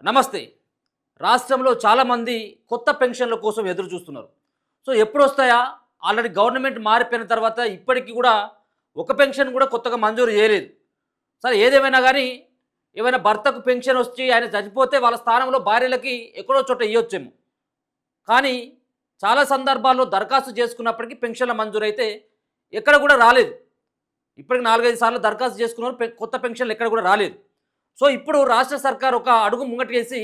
నమస్తే. రాష్ట్రంలో చాలామంది కొత్త పెన్షన్ల కోసం ఎదురు చూస్తున్నారు. సో ఎప్పుడొస్తాయా? ఆల్రెడీ గవర్నమెంట్ మారిపోయిన తర్వాత ఇప్పటికి కూడా ఒక పెన్షన్ కూడా కొత్తగా మంజూరు చేయలేదు. సరే ఏదేమైనా గానీ, ఏమైనా భర్తకు పెన్షన్ వచ్చి ఆయన చనిపోతే వాళ్ళ స్థానంలో భార్యలకి ఎక్కడో చోట ఇయ్యొచ్చేమో. కానీ చాలా సందర్భాల్లో దరఖాస్తు చేసుకున్నప్పటికీ పెన్షన్ల మంజూరైతే ఎక్కడ కూడా రాలేదు. ఇప్పటికి 4, 5 సార్లు దరఖాస్తు చేసుకున్నారు. కొత్త పెన్షన్లు ఎక్కడ కూడా రాలేదు. సో ఇప్పుడు రాష్ట్ర సర్కార్ ఒక అడుగు ముంగటేసి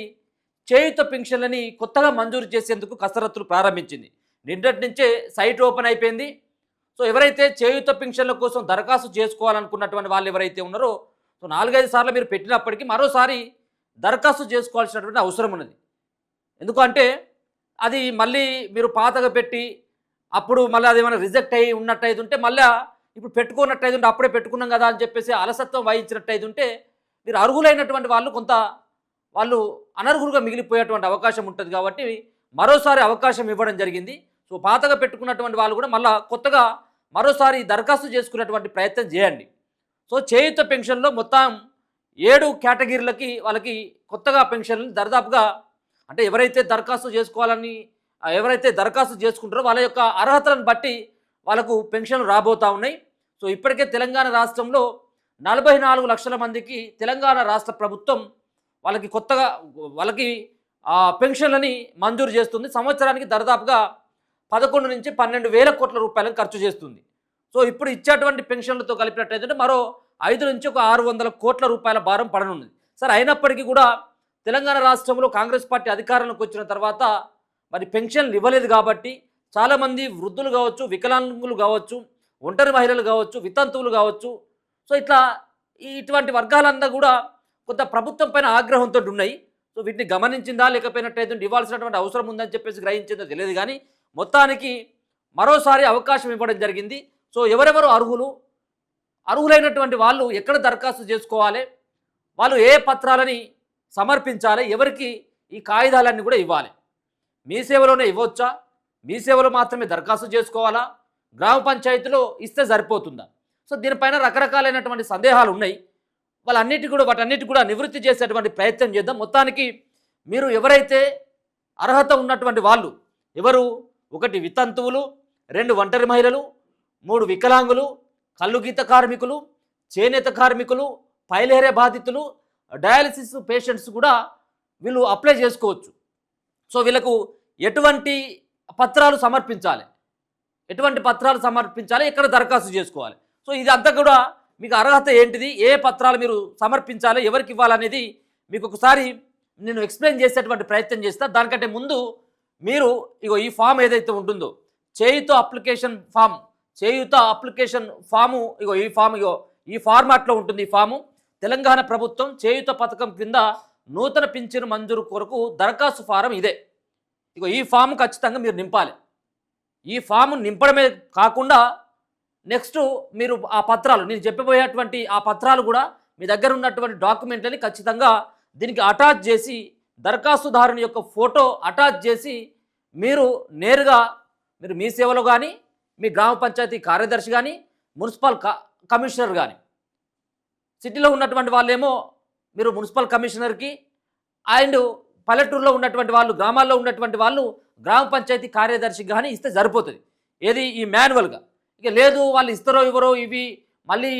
చేయూత పెన్షన్లని కొత్తగా మంజూరు చేసేందుకు కసరత్తులు ప్రారంభించింది. నిన్నటి నుంచే సైట్ ఓపెన్ అయిపోయింది. సో ఎవరైతే చేయూత పెన్షన్ల కోసం దరఖాస్తు చేసుకోవాలనుకున్నటువంటి వాళ్ళు ఎవరైతే ఉన్నారో, సో 4, 5 సార్లు మీరు పెట్టినప్పటికీ మరోసారి దరఖాస్తు చేసుకోవాల్సినటువంటి అవసరం ఉన్నది. ఎందుకంటే అది మళ్ళీ మీరు పాతగా పెట్టి అప్పుడు మళ్ళీ అది ఏమైనా రిజెక్ట్ అయ్యి ఉన్నట్టయితే ఉంటే మళ్ళీ ఇప్పుడు పెట్టుకున్నట్టయితే ఉంటే అప్పుడే పెట్టుకున్నాం కదా అని చెప్పేసి అలసత్వం వహించినట్టయితే ఉంటే మీరు అర్హులైనటువంటి వాళ్ళు అనర్హులుగా మిగిలిపోయేటువంటి అవకాశం ఉంటుంది. కాబట్టి మరోసారి అవకాశం ఇవ్వడం జరిగింది. సో పాతగా పెట్టుకున్నటువంటి వాళ్ళు కూడా మళ్ళీ కొత్తగా మరోసారి దరఖాస్తు చేసుకునేటువంటి ప్రయత్నం చేయండి. సో చేయూత పెన్షన్లో మొత్తం 7 కేటగిరీలకి వాళ్ళకి కొత్తగా పెన్షన్లు దర్దాపుగా అంటే ఎవరైతే దరఖాస్తు చేసుకుంటారో వాళ్ళ యొక్క అర్హతలను బట్టి వాళ్ళకు పెన్షన్లు రాబోతూ ఉన్నాయి. సో ఇప్పటికే తెలంగాణ రాష్ట్రంలో 44 లక్షల మందికి తెలంగాణ రాష్ట్ర ప్రభుత్వం వాళ్ళకి పెన్షన్లని మంజూరు చేస్తుంది. సంవత్సరానికి దర్దాపుగా 11 నుంచి 12 వేల కోట్ల రూపాయలను ఖర్చు చేస్తుంది. సో ఇప్పుడు ఇచ్చేటువంటి పెన్షన్లతో కలిపినట్టయితే మరో 5 నుంచి ఒక 600 కోట్ల రూపాయల భారం పడనుంది. సరే అయినప్పటికీ కూడా తెలంగాణ రాష్ట్రంలో కాంగ్రెస్ పార్టీ అధికారంలోకి వచ్చిన తర్వాత మరి పెన్షన్లు ఇవ్వలేదు కాబట్టి చాలామంది వృద్ధులు కావచ్చు, వికలాంగులు కావచ్చు, ఒంటరి మహిళలు కావచ్చు, వితంతువులు కావచ్చు, సో ఇటువంటి వర్గాలంతా కూడా కొంత ప్రభుత్వం పైన ఆగ్రహంతో ఉన్నాయి. సో వీటిని గమనించిందా లేకపోయినట్టయితే ఇవ్వాల్సినటువంటి అవసరం ఉందని చెప్పేసి గ్రహించిందో తెలియదు. కానీ మొత్తానికి మరోసారి అవకాశం ఇవ్వడం జరిగింది. సో ఎవరెవరు అర్హులైనటువంటి వాళ్ళు ఎక్కడ దరఖాస్తు చేసుకోవాలి, వాళ్ళు ఏ పత్రాలని సమర్పించాలి, ఎవరికి ఈ కాగితాలన్నీ కూడా ఇవ్వాలి, మీ సేవలోనే ఇవ్వచ్చా, మీ సేవలో మాత్రమే దరఖాస్తు చేసుకోవాలా, గ్రామ పంచాయతీలో ఇస్తే సరిపోతుందా? సో దీనిపైన రకరకాలైనటువంటి సందేహాలు ఉన్నాయి. వాటన్నిటి కూడా నివృత్తి చేసేటువంటి ప్రయత్నం చేద్దాం. మొత్తానికి మీరు ఎవరైతే అర్హత ఉన్నటువంటి వాళ్ళు ఎవరు, 1 వితంతువులు, 2 ఒంటరి మహిళలు, 3 వికలాంగులు, కల్లుగీత కార్మికులు, చేనేత కార్మికులు, పైలేరే బాధితులు, డయాలసిస్ పేషెంట్స్ కూడా వీళ్ళు అప్లై చేసుకోవచ్చు. సో వీళ్ళకు ఎటువంటి పత్రాలు సమర్పించాలి, ఎక్కడ దరఖాస్తు చేసుకోవాలి, సో ఇదంతా కూడా మీకు అర్హత ఏంటిది, ఏ పత్రాలు మీరు సమర్పించాలి, ఎవరికి ఇవ్వాలనేది మీకు ఒకసారి నేను ఎక్స్ప్లెయిన్ చేసేటువంటి ప్రయత్నం చేస్తా. దానికంటే ముందు మీరు ఈ ఫామ్ ఏదైతే ఉంటుందో చేయూత అప్లికేషన్ ఫాము ఈ ఫార్మాట్లో ఉంటుంది. ఈ ఫాము తెలంగాణ ప్రభుత్వం చేయూత పథకం కింద నూతన పింఛను మంజూరు కొరకు దరఖాస్తు ఫారం ఇదే. ఈ ఫామ్ ఖచ్చితంగా మీరు నింపాలి. ఈ ఫామ్ నింపడమే కాకుండా నెక్స్ట్ మీరు ఆ పత్రాలు, నేను చెప్పబోయేటువంటి ఆ పత్రాలు కూడా మీ దగ్గర ఉన్నటువంటి డాక్యుమెంట్లని ఖచ్చితంగా దీనికి అటాచ్ చేసి, దరఖాస్తుదారుని యొక్క ఫోటో అటాచ్ చేసి మీరు నేరుగా మీ సేవలో కానీ, మీ గ్రామ పంచాయతీ కార్యదర్శి కానీ, మున్సిపల్ కమిషనర్ కానీ, సిటీలో ఉన్నటువంటి వాళ్ళేమో మీరు మున్సిపల్ కమిషనర్కి, అండ్ పల్లెటూరులో ఉన్నటువంటి వాళ్ళు, గ్రామాల్లో ఉన్నటువంటి వాళ్ళు గ్రామ పంచాయతీ కార్యదర్శికి కానీ ఇస్తే సరిపోతుంది. ఏది ఈ మాన్యువల్గా. ఇక లేదు వాళ్ళు ఇస్తారో ఇవ్వరో, ఇవి మళ్ళీ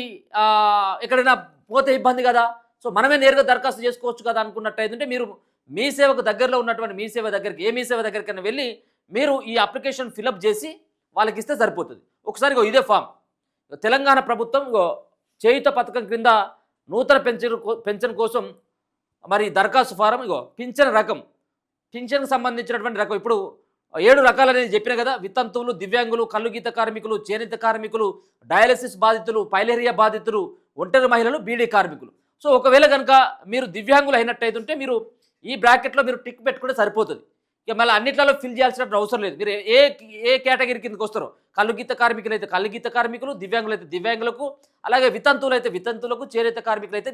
ఎక్కడైనా పోతే ఇబ్బంది కదా, సో మనమే నేరుగా దరఖాస్తు చేసుకోవచ్చు కదా అనుకున్నట్టయితే మీరు మీ సేవకు దగ్గరలో ఉన్నటువంటి మీ సేవ దగ్గరికైనా వెళ్ళి మీరు ఈ అప్లికేషన్ ఫిలప్ చేసి వాళ్ళకి ఇస్తే సరిపోతుంది. ఒకసారి ఇదే ఫామ్, తెలంగాణ ప్రభుత్వం చేయూత పథకం క్రింద నూతన పెన్షన్ కోసం మరి దరఖాస్తు ఫారం, పింఛన్కి సంబంధించినటువంటి రకం. ఇప్పుడు 7 రకాలనేది చెప్పిన కదా, వితంతువులు, దివ్యాంగులు, కల్లుగీత కార్మికులు, చేనేత కార్మికులు, డయాలసిస్ బాధితులు, పైలేరియా బాధితులు, ఒంటరి మహిళలు, బీడీ కార్మికులు. సో ఒకవేళ కనుక మీరు దివ్యాంగులు అయినట్టయితే ఉంటే మీరు ఈ బ్రాకెట్లో మీరు టిక్ పెట్టుకుంటే సరిపోతుంది. ఇక మళ్ళీ అన్నిట్లలో ఫిల్ చేయాల్సిన అవసరం లేదు. మీరు ఏ కేటగిరీ కిందకి వస్తారో, కల్లుగీత కార్మికులు అయితే కల్లుగీత కార్మికులు, దివ్యాంగులు అయితే దివ్యాంగులకు, అలాగే వితంతువులు అయితే వితంతువులకు, చేనేత కార్మికులు అయితే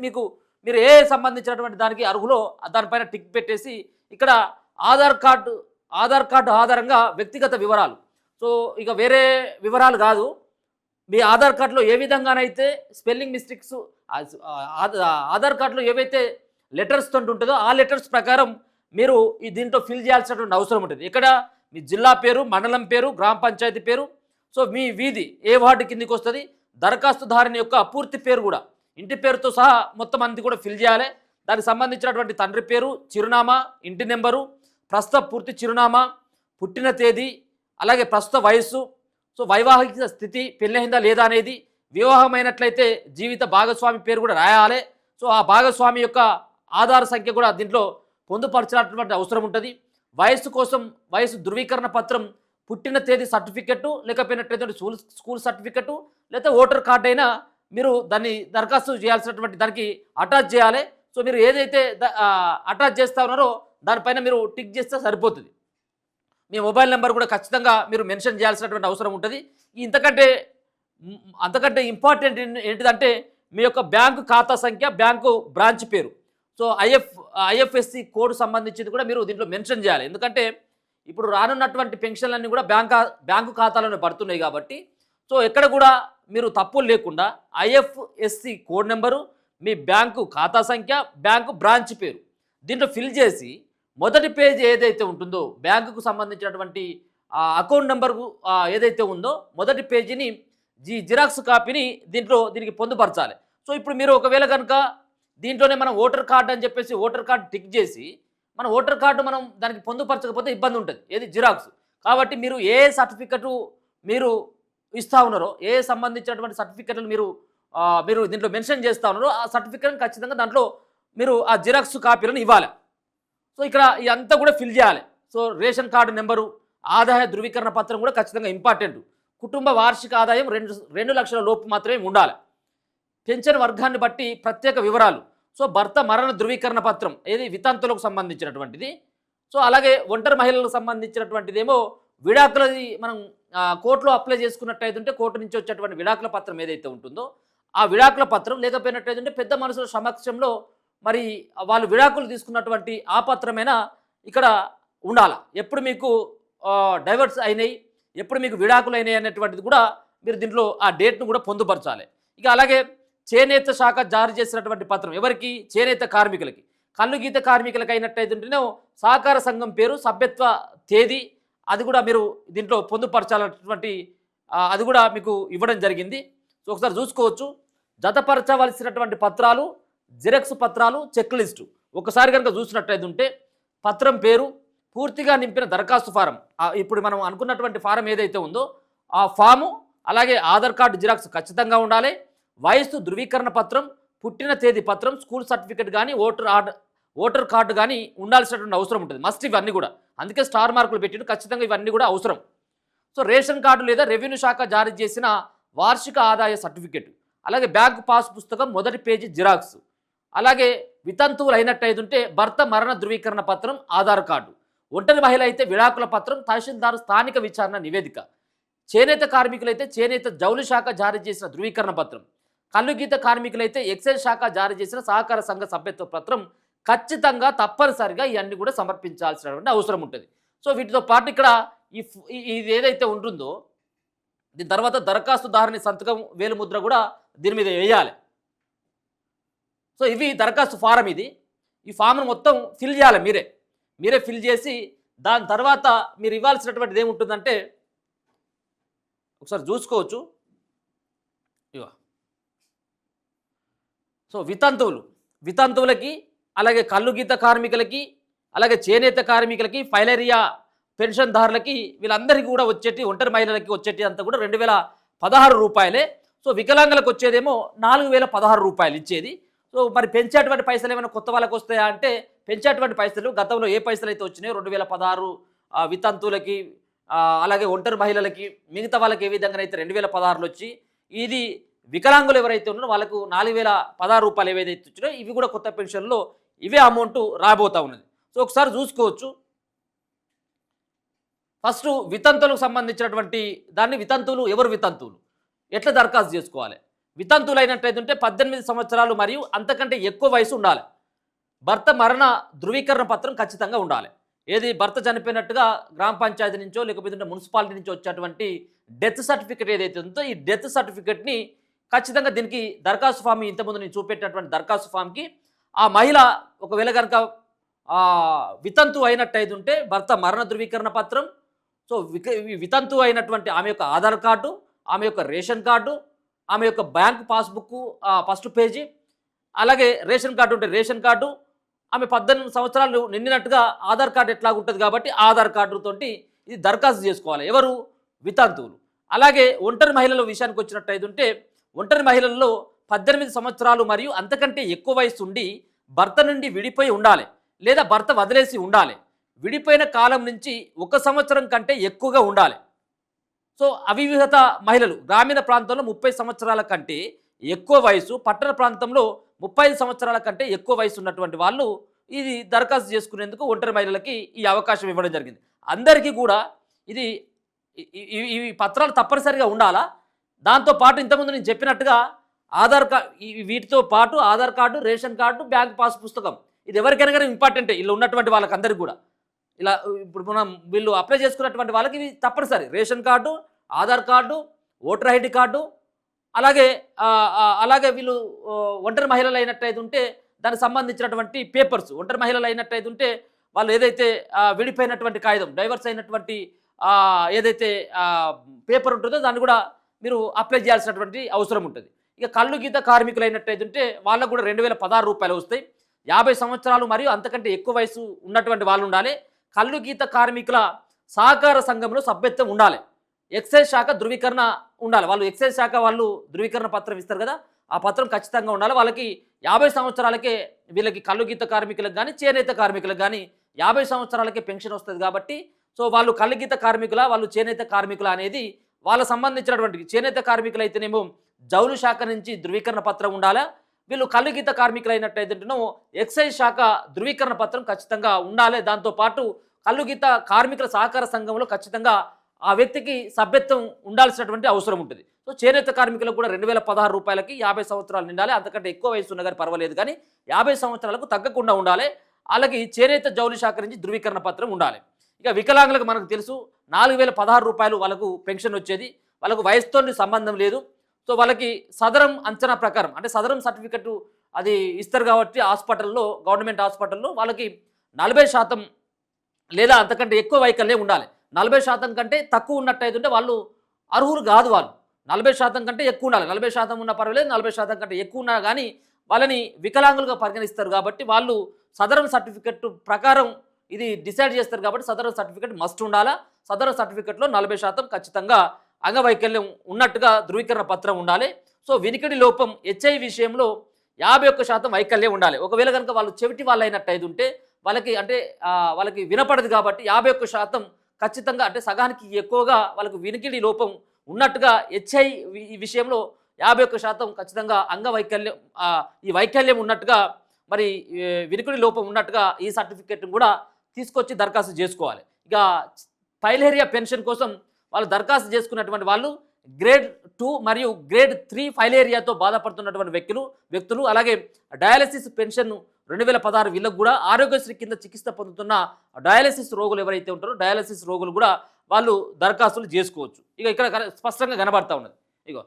మీరు ఏ సంబంధించినటువంటి దానికి అర్హులో దానిపైన టిక్ పెట్టేసి ఇక్కడ ఆధార్ కార్డు ఆధారంగా వ్యక్తిగత వివరాలు, సో ఇక వేరే వివరాలు కాదు, మీ ఆధార్ కార్డులో ఏ విధంగానైతే స్పెల్లింగ్ మిస్టేక్స్, ఆధార్ కార్డులో ఏవైతే లెటర్స్ తోటి ఉంటుందో ఆ లెటర్స్ ప్రకారం మీరు ఈ దీంట్లో ఫిల్ చేయాల్సినటువంటి అవసరం ఉంటుంది. ఇక్కడ మీ జిల్లా పేరు, మండలం పేరు, గ్రామ పంచాయతీ పేరు, సో మీ వీధి ఏ వార్డు కిందికి వస్తుంది, దరఖాస్తుదారుని యొక్క పూర్తి పేరు కూడా ఇంటి పేరుతో సహా మొత్తం అంది కూడా ఫిల్ చేయాలి. దానికి సంబంధించినటువంటి తండ్రి పేరు, చిరునామా, ఇంటి నెంబరు, ప్రస్తుత పూర్తి చిరునామా, పుట్టిన తేదీ, అలాగే ప్రస్తుత వయస్సు, సో వైవాహిక స్థితి పెళ్ళయిందా లేదా అనేది, వివాహమైనట్లయితే జీవిత భాగస్వామి పేరు కూడా రాయాలి. సో ఆ భాగస్వామి యొక్క ఆధార్ సంఖ్య కూడా దీంట్లో పొందుపరచాల్సినటువంటి అవసరం ఉంటుంది. వయస్సు కోసం వయసు ధృవీకరణ పత్రం, పుట్టిన తేదీ సర్టిఫికెట్, లేకపోయినట్లయితే స్కూల్ సర్టిఫికెట్, లేదా ఓటర్ కార్డు అయినా మీరు దాన్ని దరఖాస్తు చేయాల్సినటువంటి దానికి అటాచ్ చేయాలి. సో మీరు ఏదైతే అటాచ్ చేస్తా ఉన్నారో దానిపైన మీరు టిక్ చేస్తే సరిపోతుంది. మీ మొబైల్ నెంబర్ కూడా ఖచ్చితంగా మీరు మెన్షన్ చేయాల్సినటువంటి అవసరం ఉంటుంది. అంతకంటే ఇంపార్టెంట్ ఏంటిదంటే మీ యొక్క బ్యాంకు ఖాతా సంఖ్య, బ్యాంకు బ్రాంచ్ పేరు, సో ఐఎఫ్ఎస్సి కోడ్ సంబంధించింది కూడా మీరు దీంట్లో మెన్షన్ చేయాలి. ఎందుకంటే ఇప్పుడు రానున్నటువంటి పెన్షన్లన్నీ కూడా బ్యాంకు ఖాతాలోనే పడుతున్నాయి కాబట్టి సో ఎక్కడ కూడా మీరు తప్పులు లేకుండా ఐఎఫ్ఎస్సి కోడ్ నెంబరు, మీ బ్యాంకు ఖాతా సంఖ్య, బ్యాంకు బ్రాంచ్ పేరు దీంట్లో ఫిల్ చేసి మొదటి పేజ్ ఏదైతే ఉంటుందో బ్యాంకుకు సంబంధించినటువంటి అకౌంట్ నెంబర్కు ఏదైతే ఉందో మొదటి పేజీని జిరాక్స్ కాపీని దీనికి పొందుపరచాలి. సో ఇప్పుడు మీరు ఒకవేళ కనుక దీంట్లోనే మనం ఓటర్ కార్డు అని చెప్పేసి ఓటర్ కార్డు టిక్ చేసి మన ఓటర్ కార్డు మనం దానికి పొందుపరచకపోతే ఇబ్బంది ఉంటుంది, ఏది జిరాక్స్. కాబట్టి మీరు ఏ సర్టిఫికెట్ మీరు ఇస్తూ ఉన్నారో, ఏ సంబంధించినటువంటి సర్టిఫికెట్లు మీరు దీంట్లో మెన్షన్ చేస్తూ ఉన్నారో ఆ సర్టిఫికెట్ని ఖచ్చితంగా దాంట్లో మీరు ఆ జిరాక్స్ కాపీలను ఇవ్వాలి. సో ఇక్కడ ఇదంతా కూడా ఫిల్ చేయాలి. సో రేషన్ కార్డు నెంబరు, ఆదాయ ధృవీకరణ పత్రం కూడా ఖచ్చితంగా ఇంపార్టెంట్. కుటుంబ వార్షిక ఆదాయం 2 లక్షల లోపు మాత్రమే ఉండాలి. పెన్షన్ వర్గాన్ని బట్టి ప్రత్యేక వివరాలు, సో భర్త మరణ ధృవీకరణ పత్రం, ఏది వితంతులకు సంబంధించినటువంటిది. సో అలాగే ఒంటరి మహిళలకు సంబంధించినటువంటిదేమో విడాకులది మనం కోర్టులో అప్లై చేసుకున్నట్టయితే కోర్టు నుంచి వచ్చేటువంటి విడాకుల పత్రం ఏదైతే ఉంటుందో ఆ విడాకుల పత్రం, లేకపోయినట్టయితే పెద్ద మనుషుల సమక్షంలో మరి వాళ్ళు విడాకులు తీసుకున్నటువంటి ఆ పత్రమైనా ఇక్కడ ఉండాలి. ఎప్పుడు మీకు డైవర్స్ అయినాయి, ఎప్పుడు మీకు విడాకులు అయినాయి అనేటువంటిది కూడా మీరు దీంట్లో ఆ డేట్ను కూడా పొందుపరచాలి. ఇక అలాగే చేనేత శాఖ జారీ చేసినటువంటి పత్రం, ఎవరికి? చేనేత కార్మికులకి. కళ్ళు గీత కార్మికులకి అయినట్టయితేనేమో సహకార సంఘం పేరు, సభ్యత్వ తేదీ అది కూడా మీరు దీంట్లో పొందుపరచాలన్నటువంటి అది కూడా మీకు ఇవ్వడం జరిగింది. సో ఒకసారి చూసుకోవచ్చు. జతపరచవలసినటువంటి పత్రాలు, జిరాక్స్ పత్రాలు, చెక్ లిస్టు ఒకసారి కనుక చూసినట్టయితే ఉంటే పత్రం పేరు, పూర్తిగా నింపిన దరఖాస్తు ఫారం, ఇప్పుడు మనం అనుకున్నటువంటి ఫారం ఏదైతే ఉందో ఆ ఫాము, అలాగే ఆధార్ కార్డు జిరాక్స్ ఖచ్చితంగా ఉండాలి. వయస్సు ధృవీకరణ పత్రం, పుట్టిన తేదీ పత్రం, స్కూల్ సర్టిఫికేట్ కానీ ఓటర్ కార్డు కానీ ఉండాల్సినటువంటి అవసరం ఉంటుంది. మస్ట్ ఇవన్నీ కూడా, అందుకే స్టార్ మార్కులు పెట్టిన ఖచ్చితంగా ఇవన్నీ కూడా అవసరం. సో రేషన్ కార్డు లేదా రెవెన్యూ శాఖ జారీ చేసిన వార్షిక ఆదాయ సర్టిఫికేట్, అలాగే బ్యాంకు పాస్ పుస్తకం మొదటి పేజీ జిరాక్స్, అలాగే వితంతువులు అయినట్టయితుంటే భర్త మరణ ధృవీకరణ పత్రం, ఆధార్ కార్డు, ఒంటరి మహిళ అయితే విడాకుల పత్రం, తహసీల్దారు స్థానిక విచారణ నివేదిక, చేనేత కార్మికులైతే చేనేత జౌలి శాఖ జారీ చేసిన ధృవీకరణ పత్రం, కళ్ళు గీత కార్మికులైతే ఎక్సైజ్ శాఖ జారీ చేసిన సహకార సంఘ సభ్యత్వ పత్రం ఖచ్చితంగా తప్పనిసరిగా ఇవన్నీ కూడా సమర్పించాల్సినటువంటి అవసరం ఉంటుంది. సో వీటితో పాటు ఇక్కడ ఇది ఏదైతే ఉంటుందో దీని తర్వాత దరఖాస్తుదారుని సంతకం, వేలుముద్ర కూడా దీని మీద వేయాలి. సో ఇవి దరఖాస్తు ఫారం. ఈ ఫామ్ను మొత్తం ఫిల్ చేయాలి, మీరే ఫిల్ చేసి దాని తర్వాత మీరు ఇవ్వాల్సినటువంటిది ఏముంటుందంటే ఒకసారి చూసుకోవచ్చు. ఇవా సో వితంతువులకి, అలాగే కళ్ళు గీత కార్మికులకి, అలాగే చేనేత కార్మికులకి, ఫైలేరియా పెన్షన్దారులకి, వీళ్ళందరికీ కూడా వచ్చేటి, ఒంటరి మహిళలకి వచ్చేటి అంతా కూడా 2016 రూపాయలే. సో వికలాంగులకు వచ్చేదేమో 4016 రూపాయలు ఇచ్చేది. సో మరి పెంచేటువంటి పైసలు ఏమైనా కొత్త వాళ్ళకి వస్తాయా అంటే పెంచేటువంటి పైసలు గతంలో ఏ పైసలు అయితే వచ్చినాయో 2016 వితంతువులకి, అలాగే ఒంటరి మహిళలకి, మిగతా వాళ్ళకి ఏ విధంగా అయితే 2016లో వచ్చి, ఇది వికలాంగులు ఎవరైతే ఉన్నారో వాళ్ళకు 4016 రూపాయలు ఏవైతే వచ్చినాయో ఇవి కూడా కొత్త పెన్షన్లో ఇవే అమౌంట్ రాబోతా ఉన్నది. సో ఒకసారి చూసుకోవచ్చు. ఫస్ట్ వితంతువులకు సంబంధించినటువంటి దాన్ని, వితంతువులు ఎవరు, వితంతువులు ఎట్లా దరఖాస్తు చేసుకోవాలి? వితంతువులు అయినట్టయితే 18 సంవత్సరాలు మరియు అంతకంటే ఎక్కువ వయసు ఉండాలి. భర్త మరణ ధృవీకరణ పత్రం ఖచ్చితంగా ఉండాలి. ఏది భర్త చనిపోయినట్టుగా గ్రామ పంచాయతీ నుంచో లేకపోతే మున్సిపాలిటీ నుంచి వచ్చేటువంటి డెత్ సర్టిఫికేట్ ఏదైతే ఉందో ఈ డెత్ సర్టిఫికేట్ని ఖచ్చితంగా దీనికి దరఖాస్తు ఫామ్, ఇంతకుముందు నేను చూపెట్టినటువంటి దరఖాస్తు ఫామ్కి ఆ మహిళ ఒకవేళ కనుక వితంతు అయినట్టయితే ఉంటే భర్త మరణ ధృవీకరణ పత్రం, సో వితంతు అయినటువంటి ఆమె యొక్క ఆధార్ కార్డు, ఆమె యొక్క రేషన్ కార్డు, ఆమె యొక్క బ్యాంక్ పాస్బుక్ ఫస్ట్ పేజీ, అలాగే రేషన్ కార్డు ఉంటే రేషన్ కార్డు, ఆమె 18 సంవత్సరాలు నిండినట్టుగా ఆధార్ కార్డు ఎట్లా ఉంటుంది కాబట్టి ఆధార్ కార్డుతోటి ఇది దరఖాస్తు చేసుకోవాలి. ఎవరు? వితంతువులు. అలాగే ఒంటరి మహిళల విషయానికి వచ్చినట్టయితే ఉంటే ఒంటరి మహిళల్లో 18 సంవత్సరాలు మరియు అంతకంటే ఎక్కువ వయసు ఉండి భర్త నుండి విడిపోయి ఉండాలి లేదా భర్త వదిలేసి ఉండాలి. విడిపోయిన కాలం నుంచి 1 సంవత్సరం కంటే ఎక్కువగా ఉండాలి. సో అవివాహిత మహిళలు గ్రామీణ ప్రాంతంలో 30 సంవత్సరాల కంటే ఎక్కువ వయసు, పట్టణ ప్రాంతంలో 35 సంవత్సరాల కంటే ఎక్కువ వయసు ఉన్నటువంటి వాళ్ళు ఇది దరఖాస్తు చేసుకునేందుకు ఒంటరి మహిళలకి ఈ అవకాశం ఇవ్వడం జరిగింది. అందరికీ కూడా ఇది ఈ పత్రాలు తప్పనిసరిగా ఉండాలా. దాంతోపాటు ఇంతకుముందు నేను చెప్పినట్టుగా ఆధార్ కార్డు, వీటితో పాటు Aadhaar card, ration card, bank pass పుస్తకం ఇది ఎవరికైనా కానీ ఇంపార్టెంటే. ఇలా ఉన్నటువంటి వాళ్ళకి అందరికీ కూడా ఇలా ఇప్పుడు మనం వీళ్ళు అప్లై చేసుకున్నటువంటి వాళ్ళకి ఇవి తప్పనిసరి. Ration card, Aadhaar card, voter ID card, అలాగే అలాగే వీళ్ళు ఒంటరి మహిళలు అయినట్టయితే ఉంటే దానికి సంబంధించినటువంటి పేపర్స్, ఒంటరి మహిళలు అయినట్టయితే ఉంటే వాళ్ళు ఏదైతే విడిపోయినటువంటి కాగితం, డైవర్స్ అయినటువంటి ఏదైతే పేపర్ ఉంటుందో దాన్ని కూడా మీరు అప్లై చేయాల్సినటువంటి అవసరం ఉంటుంది. ఇక కళ్ళు గీత కార్మికులు అయినట్టయితే ఉంటే వాళ్ళకు కూడా 2016 రూపాయలు వస్తాయి. 50 సంవత్సరాలు మరియు అంతకంటే ఎక్కువ వయసు ఉన్నటువంటి వాళ్ళు ఉండాలి. కళ్ళు గీత కార్మికుల సహకార సంఘంలో సభ్యత్వం ఉండాలి. ఎక్సైజ్ శాఖ ధృవీకరణ ఉండాలి. వాళ్ళు ఎక్సైజ్ శాఖ వాళ్ళు ధృవీకరణ పత్రం ఇస్తారు కదా, ఆ పత్రం ఖచ్చితంగా ఉండాలి. వాళ్ళకి 50 సంవత్సరాలకే వీళ్ళకి కళ్ళు గీత కార్మికులకు కానీ చేనేత కార్మికులకు కానీ 50 సంవత్సరాలకే పెన్షన్ వస్తుంది కాబట్టి సో వాళ్ళు కళ్ళు గీత కార్మికుల, వాళ్ళు చేనేత కార్మికుల అనేది వాళ్ళ సంబంధించినటువంటి చేనేత కార్మికులు అయితేనేమో జౌలు శాఖ నుంచి ధృవీకరణ పత్రం ఉండాలా. వీళ్ళు కళ్ళు గీత కార్మికులు అయినట్టయితేనేమో ఎక్సైజ్ శాఖ ధృవీకరణ పత్రం ఖచ్చితంగా ఉండాలి. దాంతోపాటు కళ్ళు గీత కార్మికుల సహకార సంఘంలో ఖచ్చితంగా ఆ వ్యక్తికి సభ్యత్వం ఉండాల్సినటువంటి అవసరం ఉంటుంది. సో చేనేత కార్మికులకు కూడా 2016 రూపాయలకి 50 సంవత్సరాలు నిండాలి. అంతకంటే ఎక్కువ వయసు ఉన్న కానీ పర్వాలేదు, కానీ 50 సంవత్సరాలకు తగ్గకుండా ఉండాలి. అలాగే చేనేత జౌలి శాఖ నుంచి ధృవీకరణ పత్రం ఉండాలి. ఇక వికలాంగులకు మనకు తెలుసు 4016 రూపాయలు వాళ్ళకు పెన్షన్ వచ్చేది. వాళ్ళకు వయసుతో సంబంధం లేదు. సో వాళ్ళకి సదరం అంచనా ప్రకారం అంటే సదరం సర్టిఫికెట్ అది ఇస్తారు కాబట్టి హాస్పిటల్లో, గవర్నమెంట్ హాస్పిటల్లో వాళ్ళకి 40% లేదా అంతకంటే ఎక్కువ వైకల్యం ఉండాలి. 40% కంటే తక్కువ ఉన్నట్టయితే వాళ్ళు అర్హులు కాదు. వాళ్ళు 40% కంటే ఎక్కువ ఉండాలి. 40% ఉన్నా పర్వాలేదు, 40% కంటే ఎక్కువ ఉన్నా కానీ వాళ్ళని వికలాంగులుగా పరిగణిస్తారు. కాబట్టి వాళ్ళు సదరం సర్టిఫికెట్ ప్రకారం ఇది డిసైడ్ చేస్తారు. కాబట్టి సదరం సర్టిఫికెట్ మస్ట్ ఉండాలా. సదరం సర్టిఫికెట్లో 40% ఖచ్చితంగా అంగవైకల్యం ఉన్నట్టుగా ధృవీకరణ పత్రం ఉండాలి. సో వినికిడి లోపం హెచ్ఐ విషయంలో 51% వైకల్యం ఉండాలి. ఒకవేళ కనుక వాళ్ళు చెవిటి వాళ్ళు అయినట్టయితే ఉంటే వాళ్ళకి అంటే వాళ్ళకి వినపడదు కాబట్టి 51% ఖచ్చితంగా అంటే సగానికి ఎక్కువగా వాళ్ళకు వినికిడి లోపం ఉన్నట్టుగా హెచ్ఐ ఈ విషయంలో 51% ఖచ్చితంగా అంగవైకల్యం ఈ వైకల్యం ఉన్నట్టుగా మరి వినికిడి లోపం ఉన్నట్టుగా ఈ సర్టిఫికెట్ కూడా తీసుకొచ్చి దరఖాస్తు చేసుకోవాలి. ఇక ఫైలేరియా పెన్షన్ కోసం వాళ్ళు దరఖాస్తు చేసుకున్నటువంటి వాళ్ళు గ్రేడ్ 2 మరియు గ్రేడ్ 3 ఫైలేరియాతో బాధపడుతున్నటువంటి వ్యక్తులు అలాగే డయాలసిస్ పెన్షన్ 2016 వీళ్ళకు కూడా ఆరోగ్యశ్రీ కింద చికిత్స పొందుతున్న డయాలసిస్ రోగులు ఎవరైతే ఉంటారో డయాలసిస్ రోగులు కూడా వాళ్ళు దరఖాస్తులు చేసుకోవచ్చు. ఇక ఇక్కడ స్పష్టంగా కనబడతా ఉన్నది. ఇగో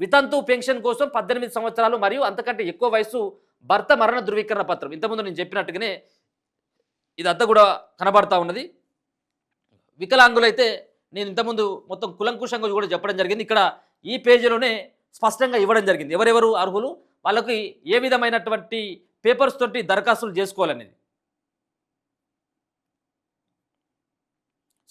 వితంతు పెన్షన్ కోసం 18 సంవత్సరాలు మరియు అంతకంటే ఎక్కువ వయసు భర్త మరణ ధృవీకరణ పత్రం ఇంతకుముందు నేను చెప్పినట్టుగానే ఇదంతా కూడా కనబడతా ఉన్నది. వికలాంగులైతే నేను ఇంతకుముందు మొత్తం కులంకుశంగా కూడా చెప్పడం జరిగింది. ఇక్కడ ఈ పేజీలోనే స్పష్టంగా ఇవ్వడం జరిగింది ఎవరెవరు అర్హులు, వాళ్ళకి ఏ విధమైనటువంటి పేపర్స్ తోటి దరఖాస్తులు చేసుకోవాలనేది.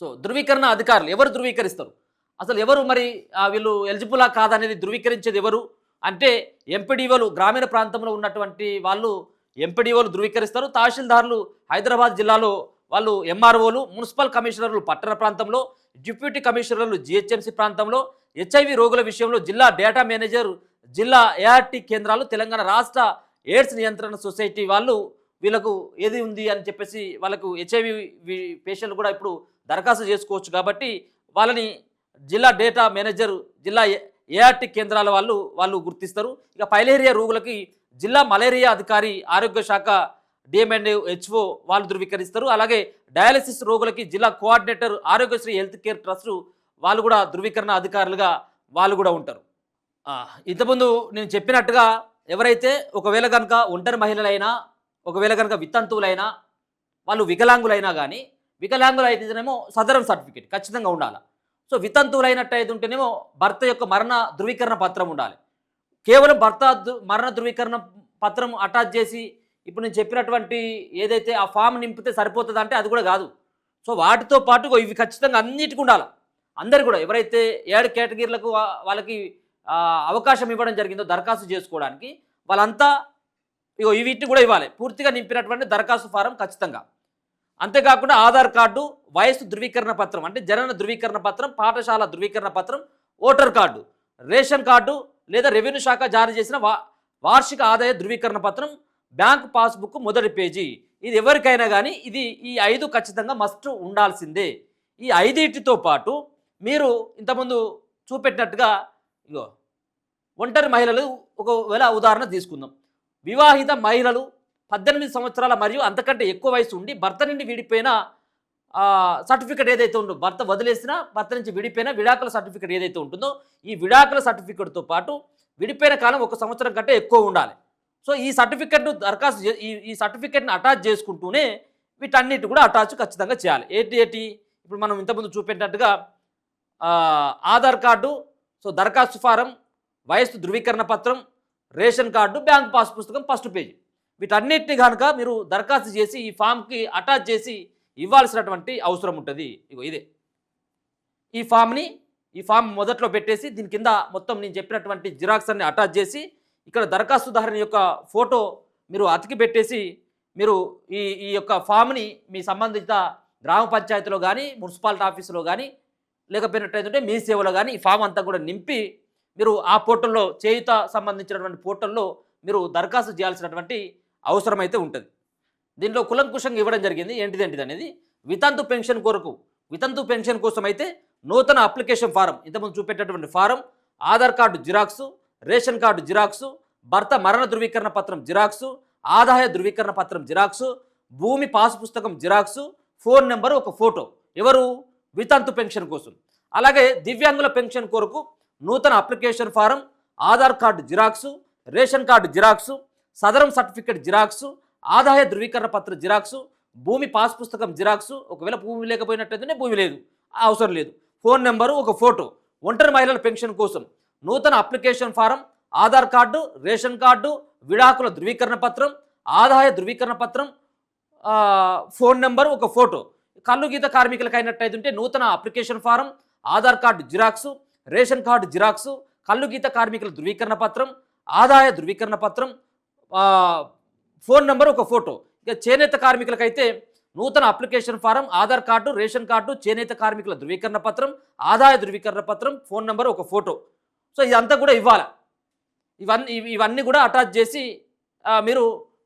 సో ధృవీకరణ అధికారులు ఎవరు ధృవీకరిస్తారు, అసలు ఎవరు మరి వీళ్ళు ఎలిజిబులా కాదనేది ధృవీకరించేది ఎవరు అంటే ఎంపీడీఓలు, గ్రామీణ ప్రాంతంలో ఉన్నటువంటి వాళ్ళు ఎంపీడీఓలు ధృవీకరిస్తారు. తహసీల్దార్లు హైదరాబాద్ జిల్లాలో వాళ్ళు ఎంఆర్ఓలు, మున్సిపల్ కమిషనర్లు పట్టణ ప్రాంతంలో, డిప్యూటీ కమిషనర్లు జిహెచ్ఎంసీ ప్రాంతంలో, హెచ్ఐవి రోగుల విషయంలో జిల్లా డేటా మేనేజర్, జిల్లా ఏఆర్టీ కేంద్రాలు, తెలంగాణ రాష్ట్ర ఎయిడ్స్ నియంత్రణ సొసైటీ వాళ్ళు వీళ్ళకు ఏది ఉంది అని చెప్పేసి వాళ్ళకు హెచ్ఐవి పేషెంట్లు కూడా ఇప్పుడు దరఖాస్తు చేసుకోవచ్చు. కాబట్టి వాళ్ళని జిల్లా డేటా మేనేజర్, జిల్లా ఏఆర్టీ కేంద్రాల వాళ్ళు గుర్తిస్తారు. ఇక ఫైలేరియా రోగులకి జిల్లా మలేరియా అధికారి, ఆరోగ్య శాఖ డిఎంఎన్హెచ్ఓ వాళ్ళు ధృవీకరిస్తారు. అలాగే డయాలసిస్ రోగులకి జిల్లా coordinator, Aarogyasri health care trust వాళ్ళు కూడా ధృవీకరణ అధికారులుగా వాళ్ళు కూడా ఉంటారు. ఇంతకుముందు నేను చెప్పినట్టుగా ఎవరైతే ఒకవేళ కనుక ఒంటరి మహిళలైనా ఒకవేళ కనుక వితంతువులైనా వాళ్ళు వికలాంగులైనా కానీ వికలాంగులు అయితేనేమో సదరం సర్టిఫికేట్ ఖచ్చితంగా ఉండాలి. సో వితంతువులైనట్టయితే ఉంటేనేమో భర్త యొక్క మరణ ధృవీకరణ పత్రం ఉండాలి. కేవలం భర్త మరణ ధృవీకరణ పత్రం అటాచ్ చేసి ఇప్పుడు నేను చెప్పినటువంటి ఏదైతే ఆ ఫామ్ నింపితే సరిపోతుంది అంటే అది కూడా కాదు. సో వాటితో పాటు ఇవి ఖచ్చితంగా అన్నిటికీ ఉండాలి. అందరు కూడా ఎవరైతే 7 కేటగిరీలకు వాళ్ళకి అవకాశం ఇవ్వడం జరిగిందో దరఖాస్తు చేసుకోవడానికి వాళ్ళంతా వీటిని కూడా ఇవ్వాలి. పూర్తిగా నింపినటువంటి దరఖాస్తు ఫారం ఖచ్చితంగా. అంతేకాకుండా ఆధార్ కార్డు, వయస్సు ధృవీకరణ పత్రం అంటే జనన ధృవీకరణ పత్రం, పాఠశాల ధృవీకరణ పత్రం, ఓటర్ కార్డు, రేషన్ కార్డు లేదా రెవెన్యూ శాఖ జారీ చేసిన వార్షిక ఆదాయ ధృవీకరణ పత్రం, బ్యాంక్ పాస్బుక్ మొదటి పేజీ. ఇది ఎవరికైనా కానీ ఈ 5 ఖచ్చితంగా మస్ట్ ఉండాల్సిందే. ఈ 5టితో పాటు మీరు ఇంతకుముందు చూపెట్టినట్టుగా ఒంటరి మహిళలు ఒకవేళ ఉదాహరణ తీసుకుందాం. వివాహిత మహిళలు 18 సంవత్సరాల మరియు అంతకంటే ఎక్కువ వయసు ఉండి భర్త నుండి విడిపోయిన సర్టిఫికేట్ ఏదైతే ఉందో, భర్త వదిలేసినా భర్త నుంచి విడిపోయిన విడాకుల సర్టిఫికేట్ ఏదైతే ఉంటుందో ఈ విడాకుల సర్టిఫికేట్తో పాటు విడిపోయిన కాలం 1 సంవత్సరం కంటే ఎక్కువ ఉండాలి. సో ఈ సర్టిఫికేట్ను దరఖాస్తు ఈ సర్టిఫికేట్ని అటాచ్ చేసుకుంటూనే వీటన్నిటి కూడా అటాచ్ ఖచ్చితంగా చేయాలి. ఏంటి ఇప్పుడు మనం ఇంతకుముందు చూపెట్టినట్టుగా ఆధార్ కార్డు, సో దరఖాస్తు ఫారం, వయస్సు ధృవీకరణ పత్రం, రేషన్ కార్డు, బ్యాంక్ పాస్ పుస్తకం ఫస్ట్ పేజీ. వీటన్నిటిని కనుక మీరు దరఖాస్తు చేసి ఈ ఫామ్కి అటాచ్ చేసి ఇవ్వాల్సినటువంటి అవసరం ఉంటుంది. ఇదే ఈ ఫామ్ మొదట్లో పెట్టేసి దీని కింద మొత్తం నేను చెప్పినటువంటి జిరాక్స్ అన్ని అటాచ్ చేసి ఇక్కడ దరఖాస్తుదారుని యొక్క ఫోటో మీరు అతికి పెట్టేసి మీరు ఈ యొక్క ఫామ్ని మీ సంబంధిత గ్రామ పంచాయతీలో కానీ మున్సిపాలిటీ ఆఫీసులో కానీ లేకపోయినట్టయితే మీ సేవలో కానీ ఈ ఫామ్ అంతా కూడా నింపి మీరు ఆ పోర్టల్లో చేయుత సంబంధించినటువంటి పోర్టల్లో మీరు దరఖాస్తు చేయాల్సినటువంటి అవసరం అయితే ఉంటుంది. దీంట్లో కులంకుశంగా ఇవ్వడం జరిగింది. ఏంటిది అనేది వితంతు పెన్షన్ కొరకు, వితంతు పెన్షన్ కోసం అయితే నూతన అప్లికేషన్ ఫారం, ఇంతకుముందు చూపెట్టేటువంటి form, Aadhaar card xerox, ration card xerox, భర్త మరణ ధృవీకరణ పత్రం జిరాక్సు, ఆదాయ ధృవీకరణ పత్రం జిరాక్సు, భూమి పాస్ పుస్తకం జిరాక్సు, ఫోన్ నెంబర్ ఒక ఫోటో. ఎవరు? వితంతు పెన్షన్ కోసం. అలాగే దివ్యాంగుల పెన్షన్ కొరకు నూతన application form, Aadhaar card xerox, ration card xerox, Sadaram certificate xerox, ఆదాయ ధృవీకరణ పత్రం జిరాక్సు, భూమి పాస్ పుస్తకం జిరాక్సు. ఒకవేళ భూమి లేకపోయినట్టయితేనే భూమి లేదు, అవసరం లేదు. ఫోన్ నెంబరు ఒక ఫోటో. ఒంటరి మహిళల పెన్షన్ కోసం నూతన application form, Aadhaar card, ration card, విడాకుల ధృవీకరణ పత్రం, ఆదాయ ధృవీకరణ పత్రం, ఫోన్ నెంబరు ఒక ఫోటో. కళ్ళు గీత కార్మికులకు అయినట్టయితే నూతన application form, Aadhaar card xerox, ration card xerox, కళ్ళు గీత కార్మికుల ధృవీకరణ పత్రం, ఆదాయ ధృవీకరణ పత్రం, ఫోన్ నెంబర్ ఒక ఫోటో. ఇక చేనేత కార్మికులకైతే నూతన application form, Aadhaar card, ration card, చేనేత కార్మికుల ధృవీకరణ పత్రం, ఆదాయ ధృవీకరణ పత్రం, ఫోన్ నెంబర్ ఒక ఫోటో. సో ఇదంతా కూడా ఇవ్వాలి. ఇవన్నీ కూడా అటాచ్ చేసి మీరు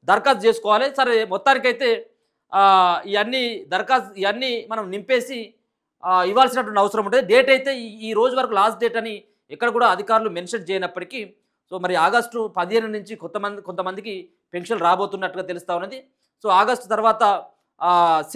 దరఖాస్తు చేసుకోవాలి. సరే, మొత్తానికైతే ఇవన్నీ మనం నింపేసి ఇవ్వాల్సినటువంటి అవసరం ఉంటుంది. డేట్ అయితే ఈ రోజు వరకు లాస్ట్ డేట్ అని ఎక్కడ కూడా అధికారులు మెన్షన్ చేయనప్పటికీ, సో మరి ఆగస్టు 15 నుంచి కొంతమందికి పెన్షన్ రాబోతున్నట్టుగా తెలుస్తూ ఉన్నది. సో ఆగస్టు తర్వాత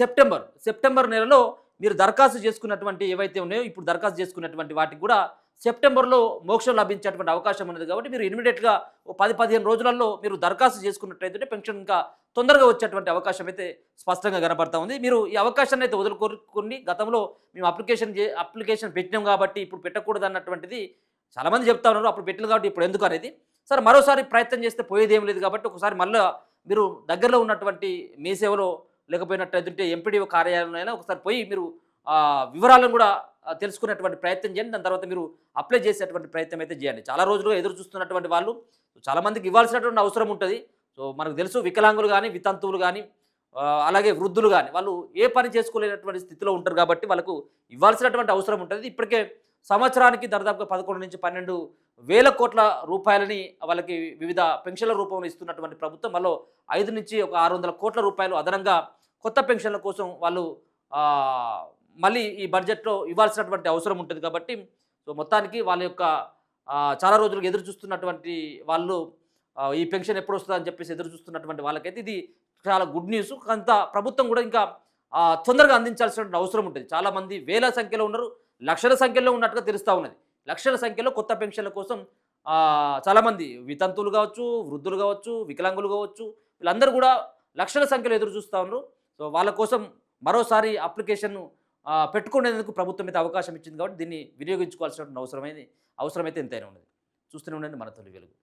సెప్టెంబర్ నెలలో మీరు దరఖాస్తు చేసుకున్నటువంటి ఏవైతే ఉన్నాయో, ఇప్పుడు దరఖాస్తు చేసుకున్నటువంటి వాటికి కూడా సెప్టెంబర్లో మోక్షం లభించేటువంటి అవకాశం ఉన్నది. కాబట్టి మీరు ఇమీడియట్గా 10-15 రోజులలో మీరు దరఖాస్తు చేసుకున్నట్టయితే పెన్షన్ ఇంకా తొందరగా వచ్చేటువంటి అవకాశం అయితే స్పష్టంగా కనబడతా ఉంది. మీరు ఈ అవకాశాన్ని అయితే వదులుకొని, గతంలో మేము అప్లికేషన్ పెట్టినాం కాబట్టి ఇప్పుడు పెట్టకూడదు అన్నటువంటిది చాలామంది చెప్తా ఉన్నారు. అప్పుడు పెట్టింది కాబట్టి ఇప్పుడు ఎందుకు అనేది. సరే, మరోసారి ప్రయత్నం చేస్తే పోయేది ఏం లేదు కాబట్టి ఒకసారి మళ్ళీ మీరు దగ్గరలో ఉన్నటువంటి మీ సేవలో లేకపోయినట్టయితే ఎంపీడీఓ కార్యాలయంలో ఒకసారి పోయి మీరు వివరాలను కూడా తెలుసుకునేటువంటి ప్రయత్నం చేయండి. దాని తర్వాత మీరు అప్లై చేసేటువంటి ప్రయత్నం అయితే చేయండి. చాలా రోజులుగా ఎదురు చూస్తున్నటువంటి వాళ్ళు చాలామందికి ఇవ్వాల్సినటువంటి అవసరం ఉంటుంది. సో మనకు తెలుసు, వికలాంగులు కానీ, వితంతువులు కానీ, అలాగే వృద్ధులు కానీ వాళ్ళు ఏ పని చేసుకోలేనటువంటి స్థితిలో ఉంటారు కాబట్టి వాళ్ళకు ఇవ్వాల్సినటువంటి అవసరం ఉంటుంది. ఇప్పటికే సంవత్సరానికి దాదాపుగా 11 నుంచి 12 వేల కోట్ల రూపాయలని వాళ్ళకి వివిధ పెన్షన్ల రూపంలో ఇస్తున్నటువంటి ప్రభుత్వం మళ్ళీ 5 నుంచి 600 కోట్ల రూపాయలు అదనంగా కొత్త పెన్షన్ల కోసం వాళ్ళు మళ్ళీ ఈ బడ్జెట్లో ఇవ్వాల్సినటువంటి అవసరం ఉంటుంది. కాబట్టి సో మొత్తానికి వాళ్ళ యొక్క చాలా రోజులుగా ఎదురు చూస్తున్నటువంటి వాళ్ళు ఈ పెన్షన్ ఎప్పుడు వస్తుందని చెప్పేసి ఎదురు చూస్తున్నటువంటి వాళ్ళకైతే ఇది చాలా గుడ్ న్యూస్. కొంత ప్రభుత్వం కూడా ఇంకా తొందరగా అందించాల్సిన అవసరం ఉంటుంది. చాలామంది వేల సంఖ్యలో ఉన్నారు, లక్షల సంఖ్యలో ఉన్నట్టుగా తెలుస్తూ ఉన్నది. లక్షల సంఖ్యలో కొత్త పెన్షన్ల కోసం చాలామంది వితంతువులు కావచ్చు, వృద్ధులు కావచ్చు, వికలాంగులు కావచ్చు, వీళ్ళందరూ కూడా లక్షల సంఖ్యలో ఎదురు చూస్తూ ఉన్నారు. సో వాళ్ళ కోసం మరోసారి అప్లికేషన్ను పెట్టుకునేందుకు ప్రభుత్వం అయితే అవకాశం ఇచ్చింది కాబట్టి దీన్ని వినియోగించుకోవాల్సినటువంటి అవసరమైతే ఎంతైనా ఉన్నది. చూస్తూనే ఉండండి మన తొలి వెలుగు.